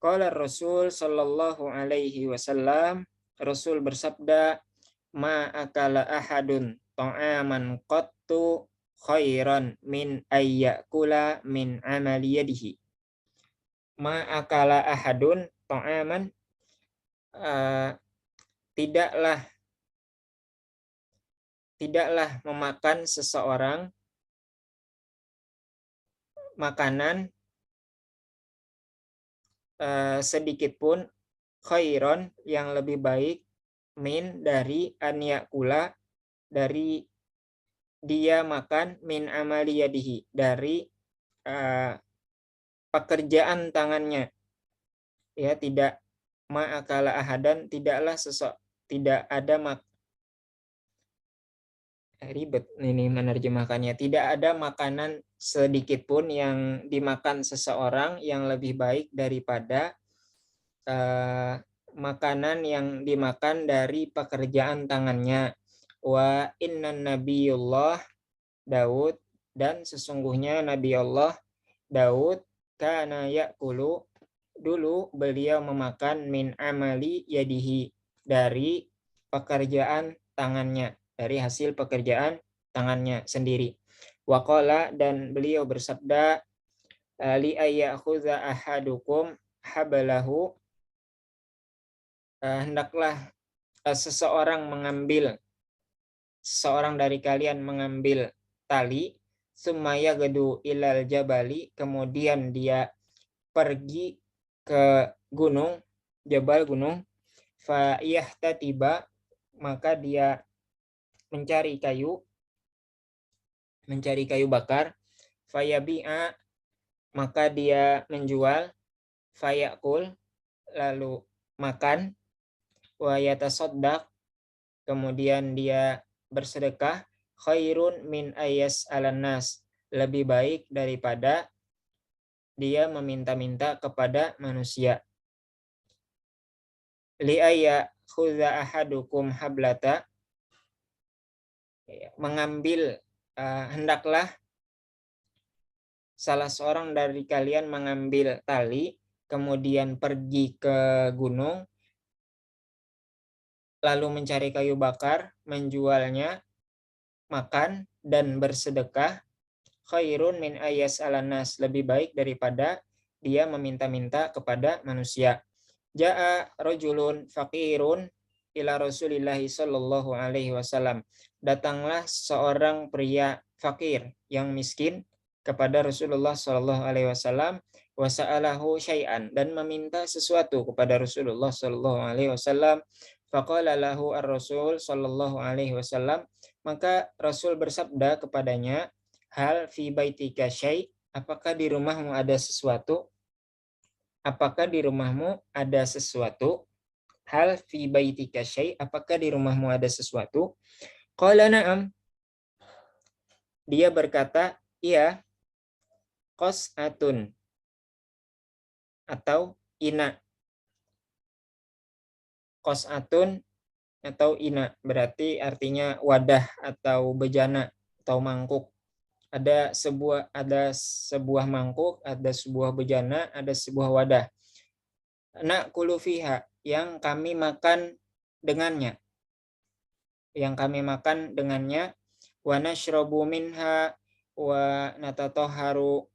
Qala Rasul sallallahu alaihi wasallam, Rasul bersabda, ma akala ahadun ta'aman qattu khairan min ayyakula min amali yadihi. Ma akala ahadun ta'aman, tidaklah memakan seseorang makanan sedikit pun, khairon, yang lebih baik, min, dari, an yakula, dari dia makan, min amali yadihi, dari pekerjaan tangannya. Ya, tidak ma'akala ahadan, tidaklah tidak ada ribet ini menerjemahkannya. Tidak ada makanan sedikit pun yang dimakan seseorang yang lebih baik daripada makanan yang dimakan dari pekerjaan tangannya. Wa innan nabiyullah Daud, dan sesungguhnya Nabi Allah Daud, kana yakulu, dulu beliau memakan, min amali yadihi, dari pekerjaan tangannya, dari hasil pekerjaan tangannya sendiri. Waqala, dan beliau bersabda, li ayyakhudha ahadukum hablahu, hendaklah seseorang dari kalian mengambil tali, sumaya gedu ilal jabali, kemudian dia pergi ke gunung, jabal, gunung, fa yahtatiba, maka dia mencari kayu bakar, fayabi'a, maka dia menjual, fayakul, lalu makan, wa yatasaddaq, kemudian dia bersedekah, khairun min ayas alannas, lebih baik daripada dia meminta-minta kepada manusia. Li ayya khudha ahadukum hablata, mengambil, hendaklah salah seorang dari kalian mengambil tali, kemudian pergi ke gunung, lalu mencari kayu bakar, menjualnya, makan, dan bersedekah, khairun min ayas alanas, lebih baik daripada dia meminta-minta kepada manusia. Ja'a rajulun faqirun ila Rasulillahi sallallahu alaihi wasallam, datanglah seorang pria fakir yang miskin kepada Rasulullah sallallahu alaihi wasallam, wa sa'alahu syai'an, dan meminta sesuatu kepada Rasulullah sallallahu alaihi wasallam. Faqala lahu ar-Rasul sallallahu alaihi wasallam, maka Rasul bersabda kepadanya, hal fi baitika syai', apakah di rumahmu ada sesuatu? Apakah di rumahmu ada sesuatu? Hal fi baitika syai', apakah di rumahmu ada sesuatu? Qala na'am, dia berkata, iya. Qas'atun, atau ina. Qas'atun atau ina berarti artinya wadah atau bejana atau mangkuk. Ada sebuah mangkuk, ada sebuah bejana, ada sebuah wadah. Na'kulu fiha, yang kami makan dengannya. Yang kami makan dengannya. Wa nashrabu minha wa natatahharu,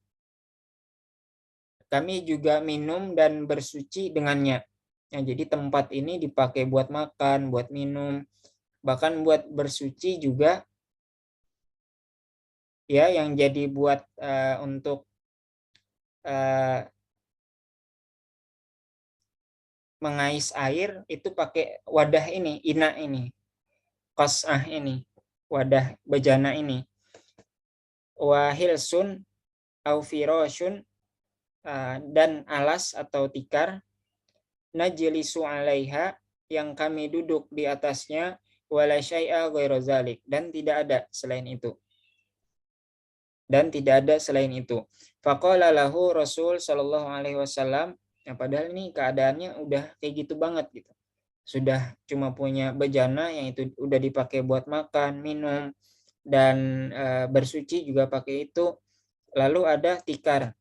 kami juga minum dan bersuci dengannya. Ya, jadi tempat ini dipakai buat makan, buat minum, bahkan buat bersuci juga. Ya, yang jadi buat untuk mengais air itu pakai wadah ini, ina ini, qas'ah ini, wadah bejana ini. Wa hilsun au firashun, dan alas atau tikar, najlisu 'alaiha, yang kami duduk di atasnya, wala syai'a ghairu zalik, dan tidak ada selain itu. dan tidak ada selain itu. Faqala lahu Rasul sallallahu alaihi wasallam, padahal ini keadaannya udah kayak gitu banget gitu. Sudah cuma punya bejana yang itu udah dipakai buat makan, minum, dan bersuci juga pakai itu. Lalu ada tikar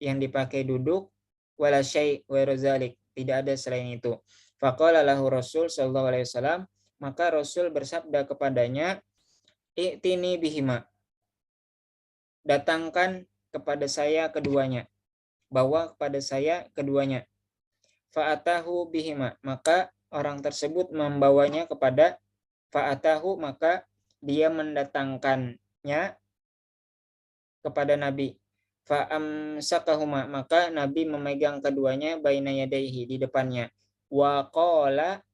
yang dipakai duduk, wala syai' ghairu dzalik, tidak ada selain itu. Faqala lahu Rasul sallallahu alaihi wasallam, maka Rasul bersabda kepadanya, i'tini bihima, datangkan kepada saya keduanya, bawa kepada saya keduanya. Fa'atahu bihima, maka orang tersebut membawanya kepada fa'atahu, maka dia mendatangkannya kepada Nabi. Fa'amsakahuma, maka Nabi memegang keduanya baina yadaihi, di depannya. Wa qala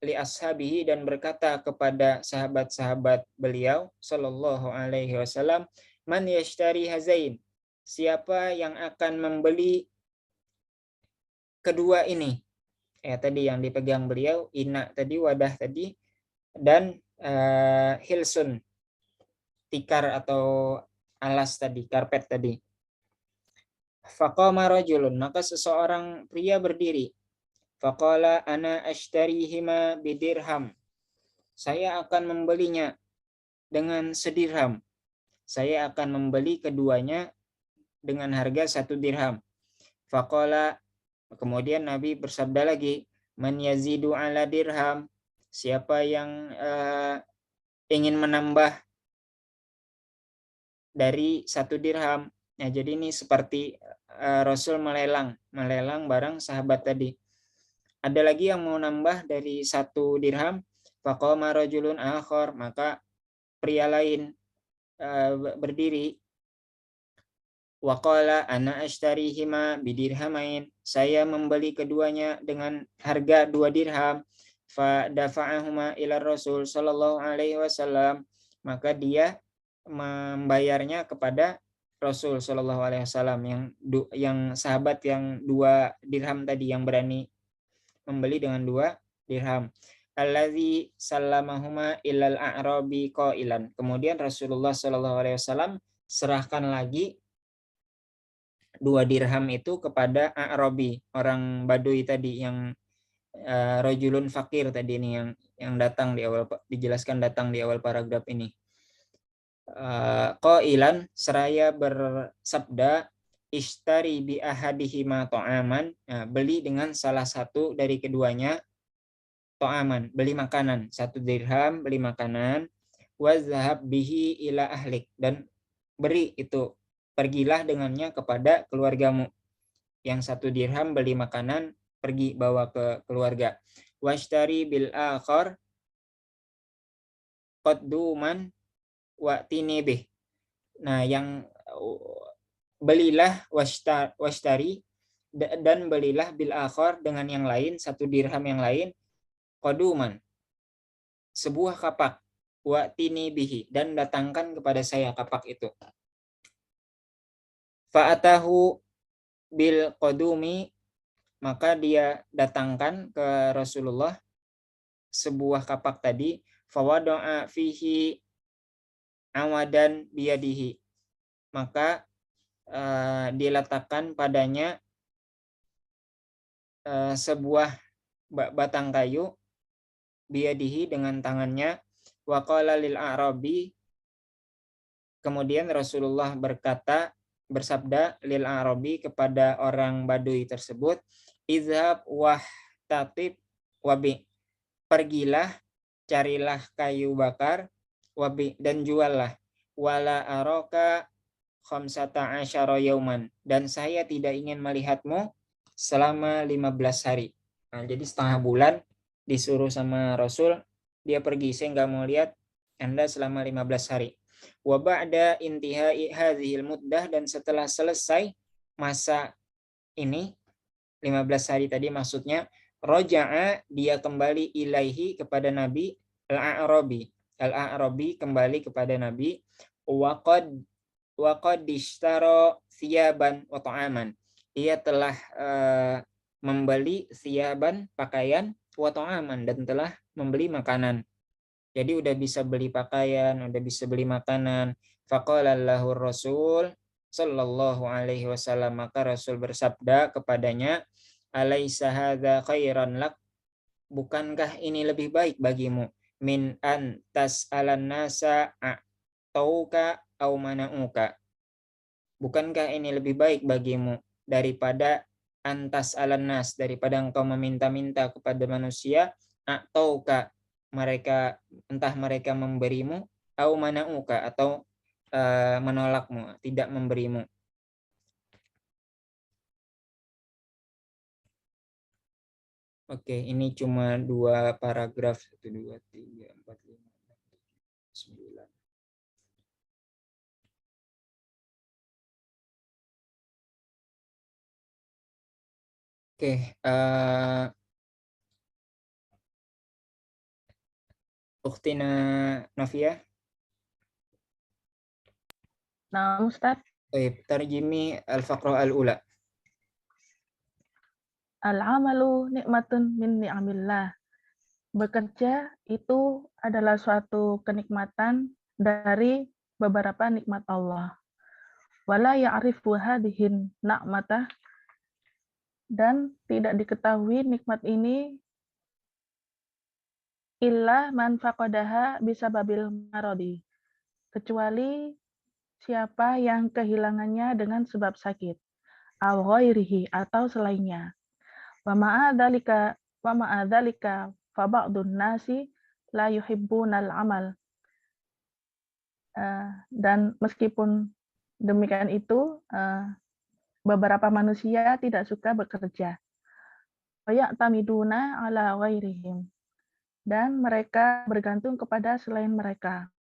li ashabihi, dan berkata kepada sahabat-sahabat beliau sallallahu alaihi wasallam, man yashtari hazain, siapa yang akan membeli kedua ini, tadi yang dipegang beliau, ina tadi, wadah tadi, dan hilsun, tikar atau alas tadi, karpet tadi. Faqama rajulun, maka seseorang pria berdiri. Faqala ana ashtarihima bidirham, saya akan membelinya dengan sedirham. Saya akan membeli keduanya dengan harga 1 dirham. Faqala, kemudian Nabi bersabda lagi, man yazidu ala dirham, siapa yang ingin menambah dari 1 dirham. Ya, jadi ini seperti Rasul melelang barang sahabat tadi. Ada lagi yang mau nambah dari 1 dirham, faqama rajulun akhar, maka pria lain berdiri. Waqala ana ashtarihima bidirhamain, saya membeli keduanya dengan harga 2 dirham. Fa dafa'ahuma ila Rasul sallallahu alaihi wasallam, maka dia membayarnya kepada Rasul sallallahu alaihi wasallam, yang sahabat yang 2 dirham tadi, yang berani membeli dengan 2 dirham. Allazi sallamahuma ilal a'rabi qailan, kemudian Rasulullah sallallahu alaihi wasallam serahkan lagi 2 dirham itu kepada A'rabi, orang Badui tadi, yang rajulun fakir tadi ini, yang datang di awal, dijelaskan datang di awal paragraf ini. Qailan, seraya bersabda, ishtari bi ahadihima ta'aman, beli dengan salah satu dari keduanya, ta'aman, beli makanan, 1 dirham beli makanan, wa zahab bihi ila ahlik, dan beri itu, pergilah dengannya kepada keluargamu. Yang 1 dirham beli makanan, pergi bawa ke keluarga. Washtari bil akhar qadduman wa tinibih. Nah, yang belilah washtari, dan belilah bil akhar, dengan yang lain, 1 dirham yang lain, qaduman, sebuah kapak, wa tinibihi, dan datangkan kepada saya kapak itu. Fa'atahu bil qadumi, maka dia datangkan ke Rasulullah sebuah kapak tadi. Fawado'a fihi awadan biyadihi, maka diletakkan padanya sebuah batang kayu, biyadihi, dengan tangannya. Wa qala lil a'rabi, kemudian Rasulullah bersabda lil a'rabi, kepada orang Badui tersebut, izhab wahtatib wabi, pergilah, carilah kayu bakar, wabi, dan juallah, wala araka khamsata asyara yauman, dan saya tidak ingin melihatmu selama 15 hari. Nah, jadi setengah bulan disuruh sama Rasul, dia pergi, saya nggak mau lihat Anda selama 15 hari. Wa ba'da intihai hadhil muddah, dan setelah selesai masa ini 15 hari tadi maksudnya, roja'a, dia kembali ilaihi, kepada Nabi, al-a'rabi kembali kepada Nabi, waqad ishtara thiyaban wa ta'aman, dia telah membeli thiyaban, pakaian, wa ta'aman, dan telah membeli makanan. Jadi udah bisa beli pakaian, udah bisa beli makanan. Faqala lahu Rasul sallallahu alaihi wasallam, maka Rasul bersabda kepadanya, alaisa hadza khairan lak, bukankah ini lebih baik bagimu, min an tas'alan nasa a'tauka au mana'uka, bukankah ini lebih baik bagimu daripada antas alannas, daripada engkau meminta-minta kepada manusia, atauka mereka, entah mereka memberimu, au mana'uka, atau menolakmu, tidak memberimu. Oke, ini cuma 2 paragraf, 1, 2, 3, 4, 5, 6, 7, 9. Oke, Ukhtina Novia, Nah, Ustaz, tarjimi al-faqrah al-ula. al-amalu nikmatun min ni'amillah. Bekerja itu adalah suatu kenikmatan dari beberapa nikmat Allah. Wala ya'rifu hadihin na'matah, dan tidak diketahui nikmat ini illa man faqadaha bisababil maradi, kecuali siapa yang kehilangannya dengan sebab sakit, aw ghairihi, atau selainnya. Wa ma'adzalika fa ba'dun nasi la yuhibbunal amal. Dan meskipun demikian itu, beberapa manusia tidak suka bekerja. Wa ya'tamiduna ala ghairihim, dan mereka bergantung kepada selain mereka.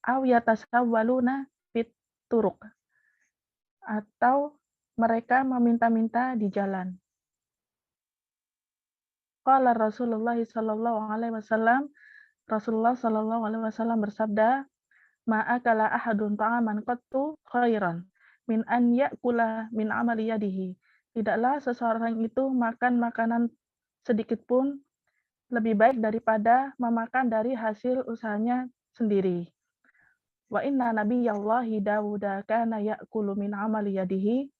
Aw yatasawwaluna fit turuq, atau mereka meminta-minta di jalan. Qala Rasulullah sallallahu alaihi wasallam, Rasulullah sallallahu alaihi wasallam bersabda, ma'akala ahadun ta'aman qattu khairan min an ya'kula min amali yadihi. Tidaklah seseorang itu makan makanan sedikit pun lebih baik daripada memakan dari hasil usahanya sendiri. Wa inna nabiyallahi Dawud kana ya'kulu min amali yadihi,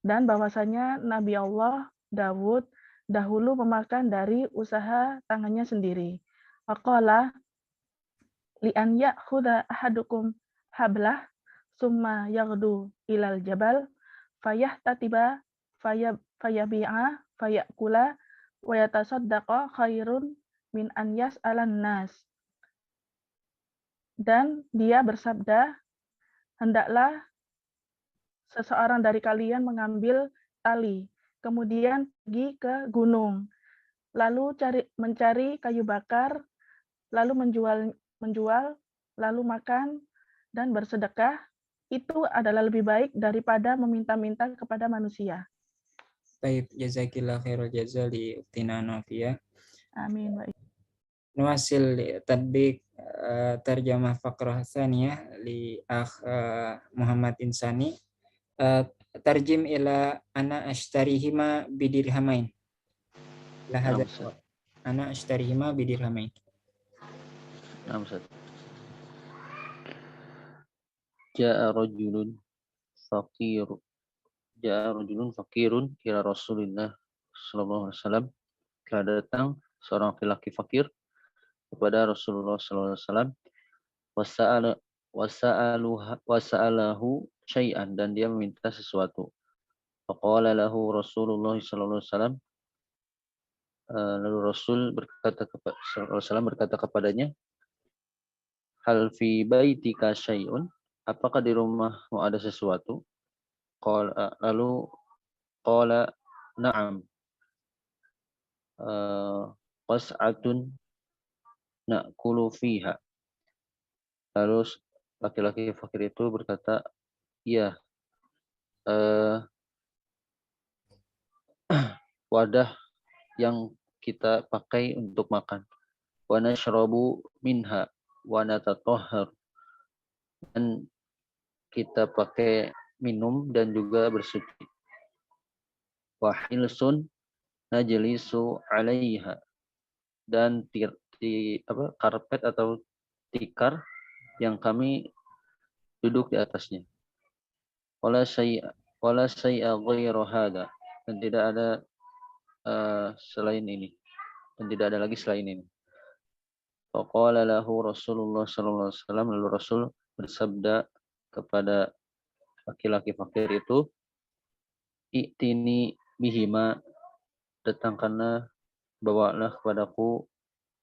dan bahwasanya Nabi Allah Dawud dahulu memakan dari usaha tangannya sendiri. Faqala li an ya'khudha ahadukum hablah summa yaghdu ilal jabal fayahtatiba fayabi'a fayakula wa yatasaddaqa khairun min an yas'alan nas. Dan dia bersabda, hendaklah seseorang dari kalian mengambil tali, kemudian pergi ke gunung, lalu mencari kayu bakar, lalu menjual, lalu makan dan bersedekah. Itu adalah lebih baik daripada meminta-minta kepada manusia. Baik, jazakillah khairul jazaa li Ukhtina Novia. Amin. Nuasil tadbik terjemah faqrah tsaniyah li akh Muhammad Insani. Tarjim ila ana ashtarihima bidirhamain. La hadza ana ashtarihima bidirhamain. Naam, Ustaz. Ja'a rajulun faqirun ila Rasulillah sallallahu alaihi wasallam. Telah datang seorang laki fakir kepada Rasulullah sallallahu alaihi wasallam. Wasa'alahu syai'an, dan dia meminta sesuatu. Faqala lahu Rasulullah sallallahu alaihi wasallam. Lalu Rasul berkata kepadanya, hal fi baitika syai'un, apakah di rumahmu ada sesuatu? Lalu qala na'am, qas'atun na'kulu fiha. Lalu laki-laki fakir itu berkata, iya, wadah yang kita pakai untuk makan. Wa nashrabu minha wa natatahhar, dan kita pakai minum dan juga bersuci. Wa hilsun najlisu 'alaiha, dan karpet atau tikar yang kami duduk di atasnya. Wala syai'a ghairu hada, dan tidak ada selain ini, dan tidak ada lagi selain ini. Faqala lahu Rasulullah sallallahu alaihi wasallam, lalu Rasul bersabda kepada laki-laki fakir itu, "I'tini bihima, datangkanlah, bawalah kepadaku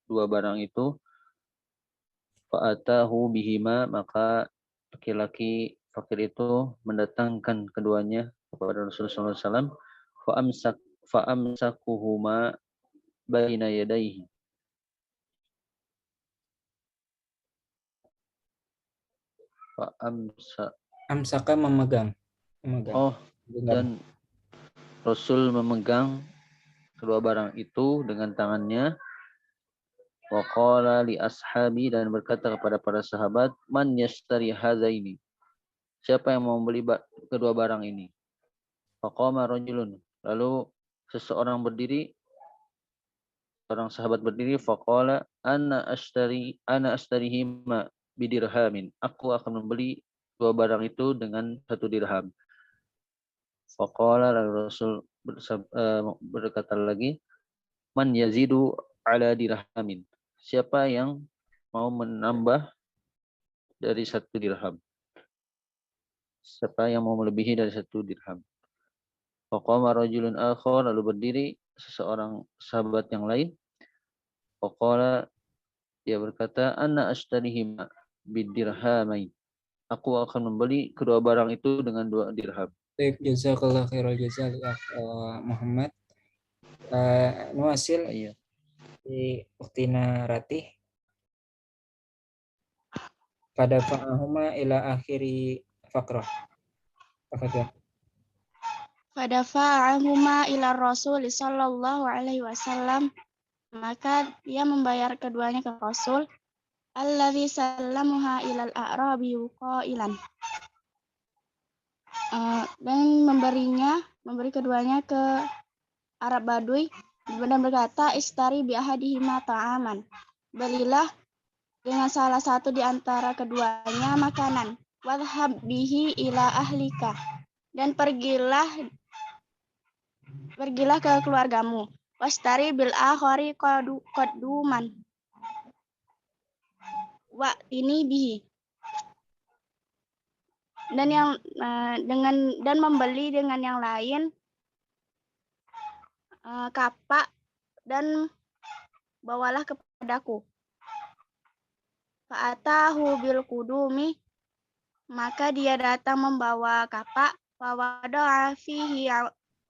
dua barang itu." Fa'atahu bihima, maka laki-laki fakir itu mendatangkan keduanya kepada Rasulullah SAW. Fa'amsakuhuma baina yadaihi. Amsaka memegang. Oh, dan Rasul memegang kedua barang itu dengan tangannya. Wa qala li ashabi, dan berkata kepada para sahabat, man yashtari hadzaini, siapa yang mau membeli kedua barang ini? Faqama rajulun, lalu seseorang berdiri, seorang sahabat berdiri, faqala ana astarihima bidirhamin, aku akan membeli dua barang itu dengan 1 dirham. Faqala, lalu Rasul berkata lagi, man yazidu ala dirhamin, siapa yang mau menambah dari 1 dirham, siapa yang mau melebihi dari 1 dirham. Faqama rajulun akhar, lalu berdiri seseorang sahabat yang lain. Faqala, dia berkata, ana ashtarihima bidirhamain, aku akan membeli kedua barang itu dengan 2 dirham. Baik, jazakallah khairal jazaa Muhammad. Nuasil Iya. di uktina Ratih pada fa'ahuma ila akhiri faqrah. Tafadhal. Fadafa'ahuma ila Rasul sallallahu alaihi wasallam, maka dia membayar keduanya ke Rasul. Alladzi sallamuha ilal a'rabi qailan, dan memberi keduanya ke Arab Badui dan berkata, istari bi ahadihima ta'aman, belilah dengan salah satu di antara keduanya makanan, wadhhab bihi ila ahlika, dan pergilah ke keluargamu, wastari bil akhari qaduman wa ini bihi, dan membeli dengan yang lain kapak, dan bawalah kepadaku. Fa'atahu bil qudumi, maka dia datang membawa kapak, wa wada'a fihi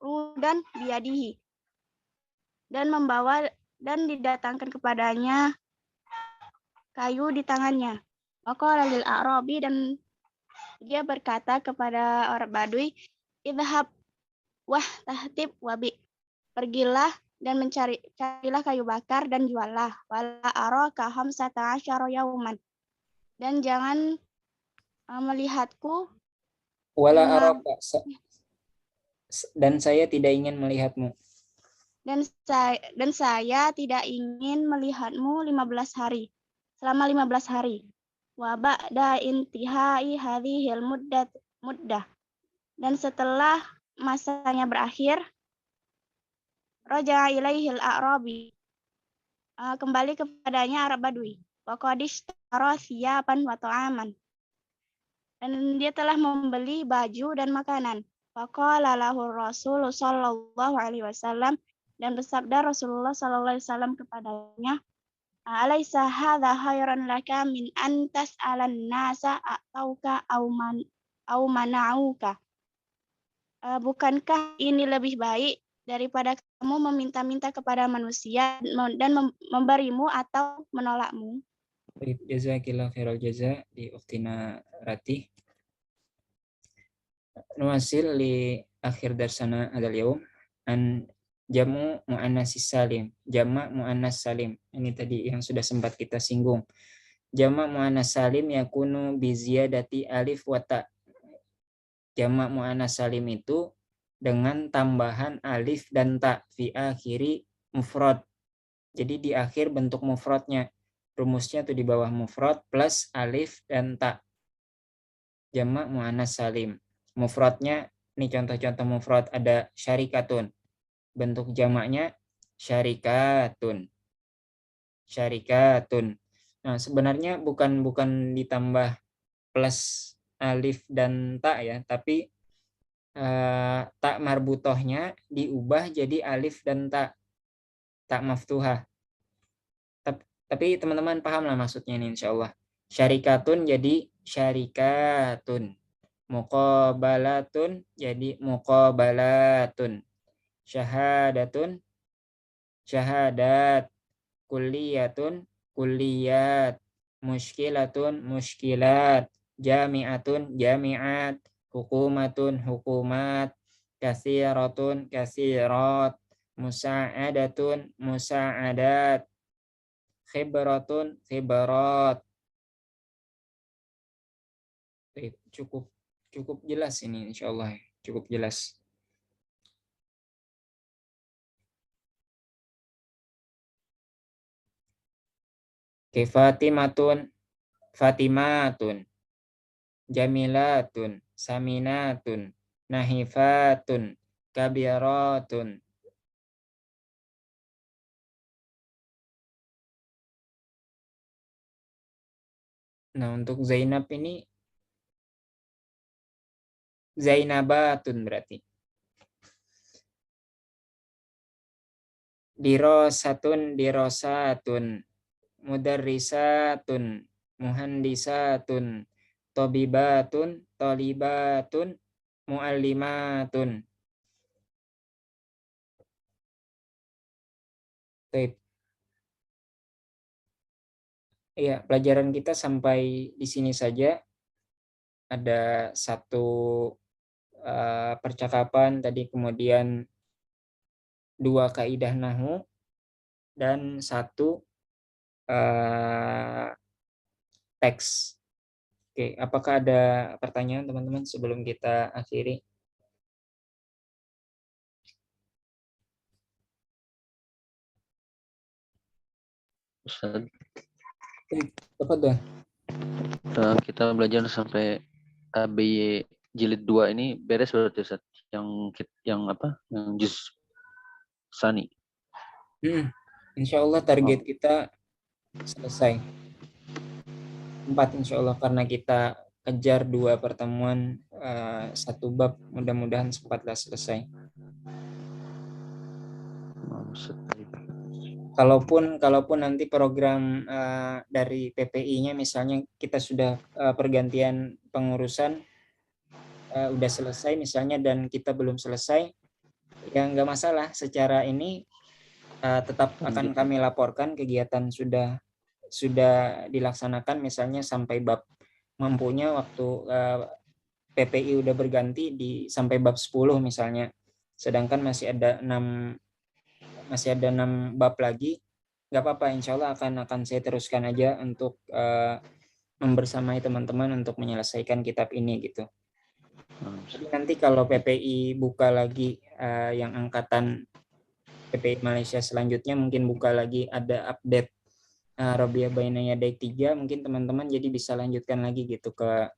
udan biyadihi, dan didatangkan kepadanya kayu di tangannya. Waqala lil a'rabi, dan dia berkata kepada orang Badui, idhab wah tahtib wabi, pergilah dan carilah kayu bakar dan juallah. Wala araka khamsata asyara yauman, dan jangan melihatku. Wala araka, dan saya tidak ingin melihatmu. Dan saya tidak ingin melihatmu 15 hari. Selama 15 hari. Wa ba'da intihai hadhil muddah. Dan setelah masanya berakhir, raja'a ilaihil a'rabi, kembali kepadanya Arab Badui. Wa qad ishtara thiyaban wa ta'aman, dan dia telah membeli baju dan makanan. Faqala lahu Rasul sallallahu alaihi wasallam, dan bersabda Rasulullah sallallahu alaihi wasallam kepadanya, alaisa hadza khairan laka min an tas'alan nasa atauka au mana'uka, bukankah ini lebih baik daripada kamu meminta-minta kepada manusia dan memberimu atau menolakmu? Baik, jazakillah khairal jaza di uktina Ratih. Nuasil li akhir darsana hadal yaum an jamu muannas salim, jamak muannas salim. Ini tadi yang sudah sempat kita singgung. Jamak muannas salim yakunu bi ziyadati alif wa ta. Jamak muannas salim itu dengan tambahan alif dan ta fi akhiri mufrad. Jadi di akhir bentuk mufradnya. Rumusnya tuh di bawah mufrad plus alif dan ta. jamak muannas salim. Mufradnya, ini contoh-contoh mufrad, ada syarikatun. Bentuk jamaknya syarikatun. Syarikatun. Nah, sebenarnya bukan ditambah plus alif dan ta ya, tapi tak marbutohnya diubah jadi alif dan ta maftuhah. Tapi teman-teman paham lah maksudnya ini insya Allah. Syarikatun jadi syarikatun. Muqabalatun jadi muqabalatun. Syahadatun syahadat. Kulliyatun kulliyat. Muskilatun muskilat. Jami'atun jami'at. Hukumatun hukumat. Kasiratun kasirat. Musa'adatun musa'adat. Khibratun khibrat. Cukup jelas ini insyaallah, cukup jelas. Oke, Fatimatun Fatimatun, Jamilatun Saminatun, Nahifatun Kabiratun. Nah, untuk Zainab ini Zainabatun berarti. Dirosatun dirosatun. Mudarrisatun muhandisatun. Tobibatun tolibatun. Muallimatun. Baik. Iya, pelajaran kita sampai di sini saja. Ada satu percakapan tadi, kemudian 2 kaidah nahwu, dan 1 teks. Oke, apakah ada pertanyaan teman-teman sebelum kita akhiri? Ustaz, Tafadhol. kita belajar sampai ABY jilid 2 ini beres berarti Ustaz. Yang apa? Yang juz sani. Insya Allah target kita selesai 4 insya Allah, karena kita kejar 2 pertemuan, 1 bab, mudah-mudahan sempatlah selesai. Kalaupun nanti program dari PPI-nya misalnya kita sudah pergantian pengurusan udah selesai misalnya dan kita belum selesai, ya nggak masalah. Secara ini tetap akan kami laporkan kegiatan sudah dilaksanakan, misalnya sampai bab mampunya waktu PPI udah berganti sampai bab 10 misalnya, sedangkan masih ada 6 bab lagi, nggak apa-apa, insya Allah akan saya teruskan aja untuk membersamai teman-teman untuk menyelesaikan kitab ini gitu. Jadi nanti kalau PPI buka lagi yang angkatan PPI Malaysia selanjutnya, mungkin buka lagi ada update Robiah Baina Yadaik 3, mungkin teman-teman jadi bisa lanjutkan lagi gitu ke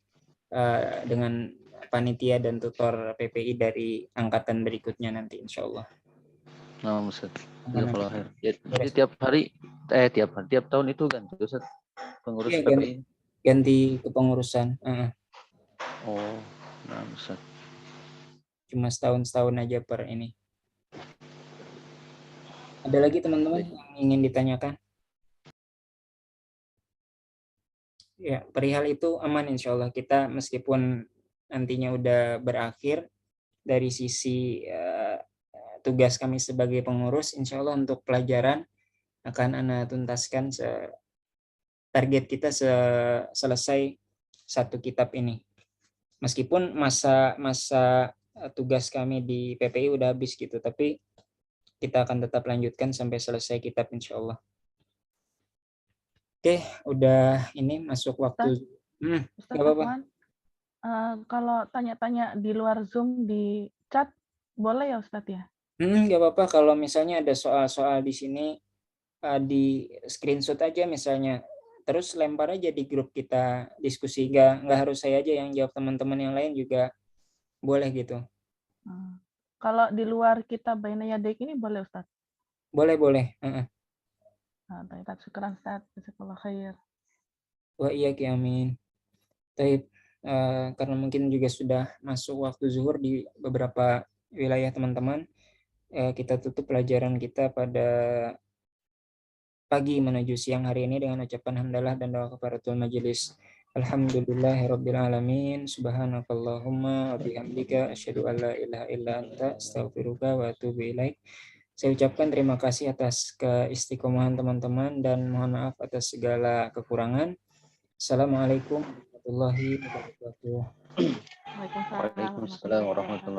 dengan panitia dan tutor PPI dari angkatan berikutnya nanti insya Allah. Nah, Ustaz. Jadi tiap tahun itu ganti Ustaz pengurus PPI. Ganti kepengurusan. Oh, nah Ustaz. Cuma setahun aja per ini. Ada lagi teman-teman yang ingin ditanyakan? Ya, perihal itu aman insya Allah. Kita meskipun nantinya udah berakhir dari sisi tugas kami sebagai pengurus, insya Allah untuk pelajaran akan Ana tuntaskan target kita selesai 1 kitab ini. Meskipun masa tugas kami di PPI udah habis gitu, tapi kita akan tetap lanjutkan sampai selesai kitab insya Allah. Oke, udah ini masuk waktu. Ustaz Afwan, kalau tanya-tanya di luar Zoom di chat boleh ya Ustaz ya? Nggak apa-apa, kalau misalnya ada soal-soal di sini di screenshot aja misalnya terus lempar aja di grup kita diskusi, nggak harus saya aja yang jawab, teman-teman yang lain juga boleh gitu. Kalau di luar kita baina yadik ini boleh Ustaz? Boleh. Nah, baik, syukran Ustaz. Jazakallah khair. Wa iyaki amin. Taib, karena mungkin juga sudah masuk waktu zuhur di beberapa wilayah teman-teman, kita tutup pelajaran kita pada pagi menuju siang hari ini dengan ucapan hamdalah dan doa kafaratul majelis. Alhamdulillahirabbil alamin, subhanakallahumma wa bihamdika asyhadu an la ilaha illa anta astaghfiruka wa atubu ilaik. Saya ucapkan terima kasih atas keistiqomahan teman-teman dan mohon maaf atas segala kekurangan. Assalamualaikum warahmatullahi wabarakatuh. Waalaikumsalam Waalaikumsalam warahmatullahi